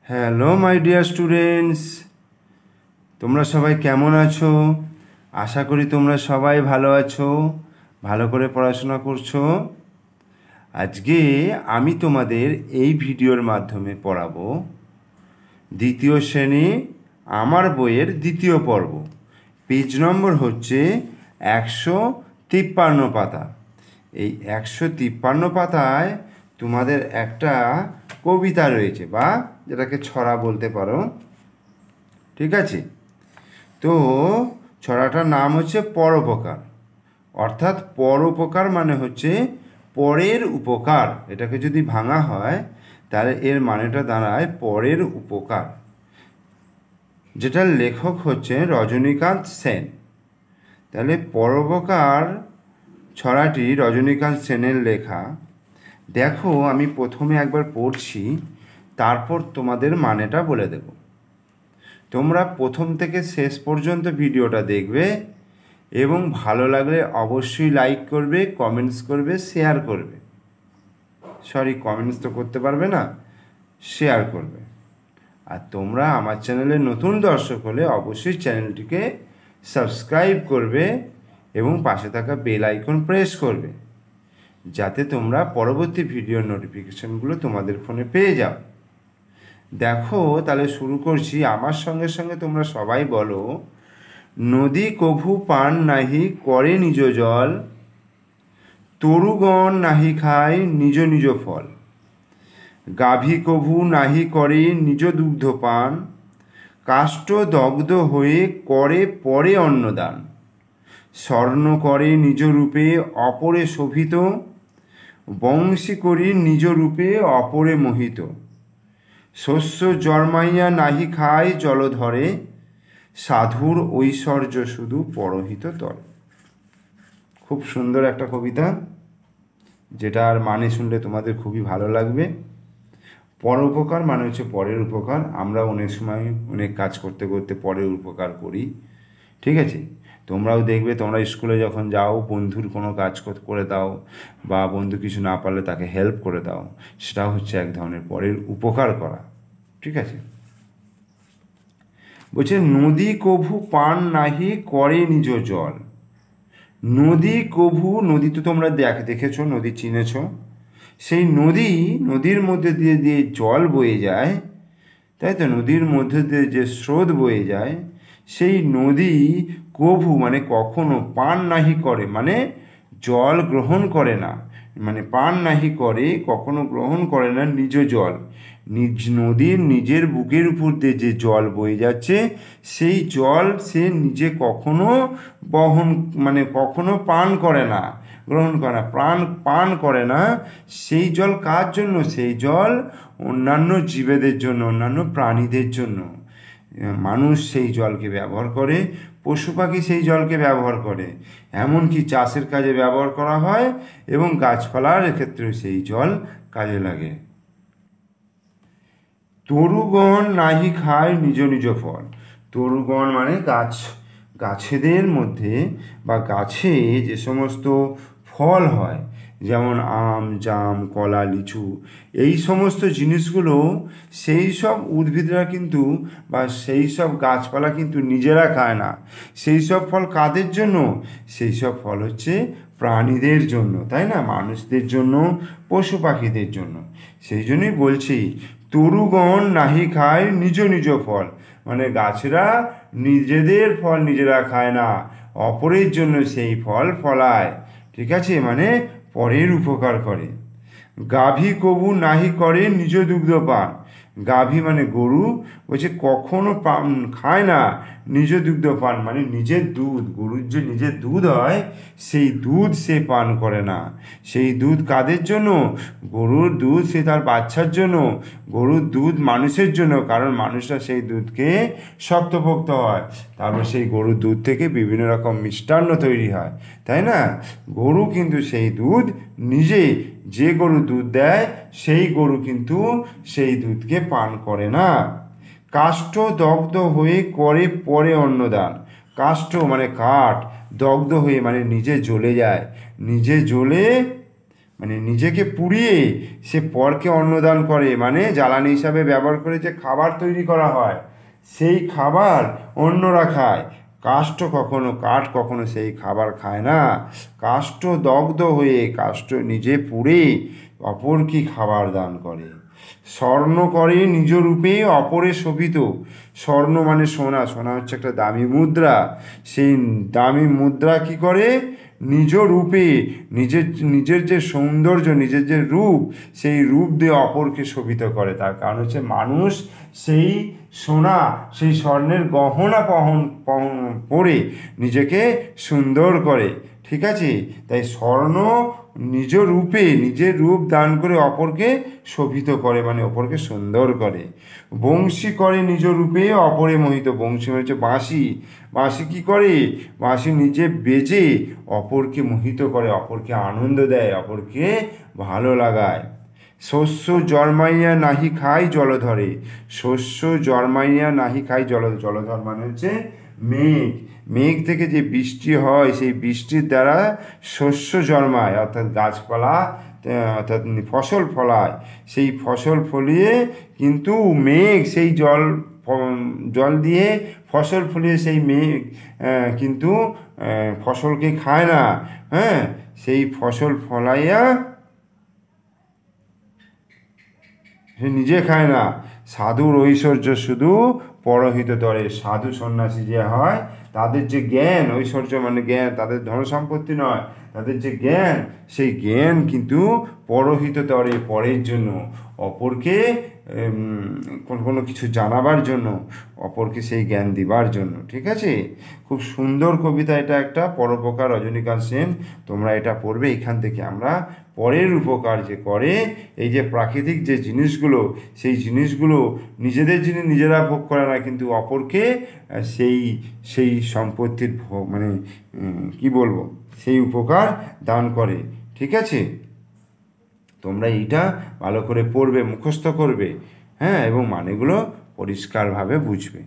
Hello my dear students, তোমরা সবাই কেমন আছো? আশা করি তোমরা সবাই ভালো আছো, ভালো করে পড়াশোনা করছো। আজকে আমি তোমাদের এই ভিডিওর মাধ্যমে পড়াবো দ্বিতীয় শ্রেণী আমার বইয়ের দ্বিতীয় পর্ব। পেজ নম্বর হচ্ছে 153 পাতা। এই 153 পাতায় তোমাদের একটা কবিতা রয়েছে, বা যেটাকে ছড়া বলতে পারো। ঠিক আছে, তো ছড়াটার নাম হচ্ছে পরোপকার, অর্থাৎ পরোপকার মানে হচ্ছে পরের উপকার। এটাকে যদি ভাঙা হয় তাহলে এর মানেটা দাঁড়ায় পরের উপকার, যেটার লেখক হচ্ছে রজনীকান্ত সেন। তাহলে পরোপকার ছড়াটি রজনীকান্ত সেনের লেখা। দেখো, আমি প্রথমে একবার পড়ছি, তারপর তোমাদের মানেটা বলে দেব। তোমরা প্রথম থেকে শেষ পর্যন্ত ভিডিওটা দেখবে এবং ভালো লাগলে অবশ্যই লাইক করবে, কমেন্টস করবে, শেয়ার করবে। কমেন্টস তো করতে পারবে না, শেয়ার করবে। আর তোমরা আমার চ্যানেলে নতুন দর্শক হলে অবশ্যই চ্যানেলটিকে সাবস্ক্রাইব করবে এবং পাশে থাকা বেল আইকন প্রেস করবে, যাতে তোমরা পরবর্তী ভিডিওর নোটিফিকেশনগুলো তোমাদের ফোনে পেয়ে যাও। দেখো, তাহলে শুরু করছি। আমার সঙ্গে সঙ্গে তোমরা সবাই বলো, নদী কভু পান নাহি করে নিজ জল, তরুগণ নাহি খায় নিজ নিজ ফল, গাভী কভু নাহি করে নিজ দুগ্ধ পান, কাষ্ঠ দগ্ধ হয়ে করে পরে অন্নদান, স্বর্ণ করে নিজ রূপে অপরে শোভিত, বংশী করি নিজ রূপে অপরে মোহিত, শস্য জন্মাইয়া নাহি খায় জলধরে, সাধুর ঐশ্বর্য শুধু পরহিত তরে। খুব সুন্দর একটা কবিতা, যেটার মানে শুনলে তোমাদের খুবই ভালো লাগবে। পরোপকার মানে হচ্ছে পরের উপকার। আমরা অনেক সময় অনেক কাজ করতে করতে পরের উপকার করি। ঠিক আছে, তোমরাও দেখবে, তোমরা স্কুলে যখন যাও বন্ধুর কোনো কাজ করে দাও, বা বন্ধু কিছু না পারলে তাকে হেল্প করে দাও, সেটাও হচ্ছে এক ধরনের পরের উপকার করা। ঠিক আছে, বলছে নদী কভু পান নাহি করে নিজ জল। নদী কভু, নদী তো তোমরা দেখেছো, নদী চিনেছ। সেই নদীর মধ্যে দিয়ে দিয়ে জল বয়ে যায়, তাই তো? নদীর মধ্যে দিয়ে যে স্রোত বয়ে যায়, সেই নদী কভু মানে কখনো, পান নাহি করে মানে জল গ্রহণ করে না, মানে পান নাহি করে কখনো গ্রহণ করে না নিজ জল। নদীর নিজের বুকের উপর দিয়ে যে জল বয়ে যাচ্ছে, সেই জল সে নিজে কখনো কখনো পান করে না, গ্রহণ করে না, পান করে না। সেই জল কার জন্য? সেই জল অন্যান্য জীবেদের জন্য, অন্যান্য প্রাণীদের জন্য। মানুষ সেই জলকে ব্যবহার করে, পশু পাখি সেই জলকে ব্যবহার করে, এমনকি চাষের কাজে ব্যবহার করা হয় এবং গাছপালার ক্ষেত্রেও সেই জল কাজে লাগে। তরুগণ নাহি খায় নিজ নিজ ফল। তরুগণ মানে গাছেদের মধ্যে বা গাছে যে সমস্ত ফল হয়, যেমন আম, জাম, কলা, লিচু, এই সমস্ত জিনিসগুলো সেই সব উদ্ভিদরা কিন্তু, বা সেই সব গাছপালা কিন্তু নিজেরা খায় না। সেই সব ফল কাদের জন্য? সেই সব ফল হচ্ছে প্রাণীদের জন্য, তাই না? মানুষদের জন্য, পশু পাখিদের জন্য। সেই জন্যই বলছি, তরুগণ নাহি খায় নিজ নিজ ফল, মানে গাছেরা নিজেদের ফল নিজেরা খায় না, অপরের জন্য সেই ফল ফলায়। ঠিক আছে, মানে পরের উপকার করে। গাভী কবু নাহি করে নিজ দুগ্ধ পান। গাভী মানে গরু, বলছে কখনো খায় না নিজ দুগ্ধ পান, মানে নিজের দুধ, গরুর যে নিজের দুধ হয় সেই দুধ সে পান করে না। সেই দুধ কাদের জন্য? গরুর দুধ সে তার বাচ্চার জন্য, গরুর দুধ মানুষের জন্য, কারণ মানুষরা সেই দুধকে শক্তপোক্ত হয়, তারপর সেই গরুর দুধ থেকে বিভিন্ন রকম মিষ্টান্ন তৈরি হয়, তাই না? গরু কিন্তু সেই দুধ নিজে, যে গরু দুধ দেয় সেই গরু কিন্তু সেই দুধকে পান করে না। কাষ্ঠ দগ্ধ হয়ে করে পরে অন্নদান। কাষ্ঠ মানে কাঠ, দগ্ধ হয়ে মানে নিজে জ্বলে যায়, নিজে জ্বলে মানে নিজেকে পুড়িয়ে সে পরকে অন্নদান করে, মানে জ্বালানি হিসাবে ব্যবহার করে যে খাবার তৈরি করা হয় সেই খাবার অন্যরা খায়। কাঠ কখনো সেই খাবার খায় না। কাষ্ঠ দগ্ধ হয়ে কাষ্ঠ নিজে পুড়ে অপরকে খাবার দান করে। স্বর্ণ করে নিজ রূপে অপরে শোভিত। স্বর্ণ মানে সোনা, সোনা হচ্ছে একটা দামি মুদ্রা। সেই দামি মুদ্রা কি করে, নিজ রূপে নিজের যে সৌন্দর্য, নিজের যে রূপ, সেই রূপ দিয়ে অপরকে শোভিত করে। তার কারণ হচ্ছে মানুষ সেই সোনা, সেই স্বর্ণের গহনা পরে নিজেকে সুন্দর করে। ঠিক আছে, তাই স্বর্ণ নিজ রূপে নিজের রূপ দান করে অপরকে শোভিত করে, মানে অপরকে সুন্দর করে। বংশী করে নিজ রূপে অপরে মোহিত। বংশী মানে হচ্ছে বাঁশি। বাঁশি কী করে, বাঁশি নিজে বেজে অপরকে মোহিত করে, অপরকে আনন্দ দেয়, অপরকে ভালো লাগায়। শস্য জন্মাইয়া নাহি খাই জলধরে। শস্য জন্মাইয়া নাহি খাই জলধর মানে হচ্ছে মেঘ। মেঘ থেকে যে বৃষ্টি হয় সেই বৃষ্টির দ্বারা শস্য জন্মায়, অর্থাৎ গাছপালা, অর্থাৎ ফসল ফলায়। সেই ফসল ফলিয়ে কিন্তু মেঘ সেই জল দিয়ে ফসল ফলিয়ে সেই মেঘ কিন্তু ফসলকে খায় না। হ্যাঁ, সেই ফসল ফলাইয়া সে নিজে খায় না। সাধুর ঐশ্বর্য শুধু পরহিত তরে। সাধু সন্ন্যাসী যে হয় তাদের যে জ্ঞান, ঐশ্বর্য মানে জ্ঞান, তাদের ধন সম্পত্তি নয়, তাদের যে জ্ঞান, সেই জ্ঞান কিন্তু পরহিত তরে, পরের জন্য, অপরকে কোনো কিছু জানাবার জন্য, অপরকে সেই জ্ঞান দিবার জন্য। ঠিক আছে, খুব সুন্দর কবিতা এটা একটা, পরোপকার রজনীকান্ত সেন। তোমরা এটা পড়বে। এখান থেকে আমরা পরের উপকার যে করে, এই যে প্রাকৃতিক যে জিনিসগুলো, সেই জিনিসগুলো নিজেদের জিনিস নিজেরা ভোগ করে না, কিন্তু অপরকে সেই সম্পত্তির মানে কি বলবো, সেই উপকার দান করে। ঠিক আছে, তোমরা এইটা ভালো করে পড়বে, মুখস্থ করবে, হ্যাঁ, এবং মানেগুলো পরিষ্কারভাবে বুঝবে।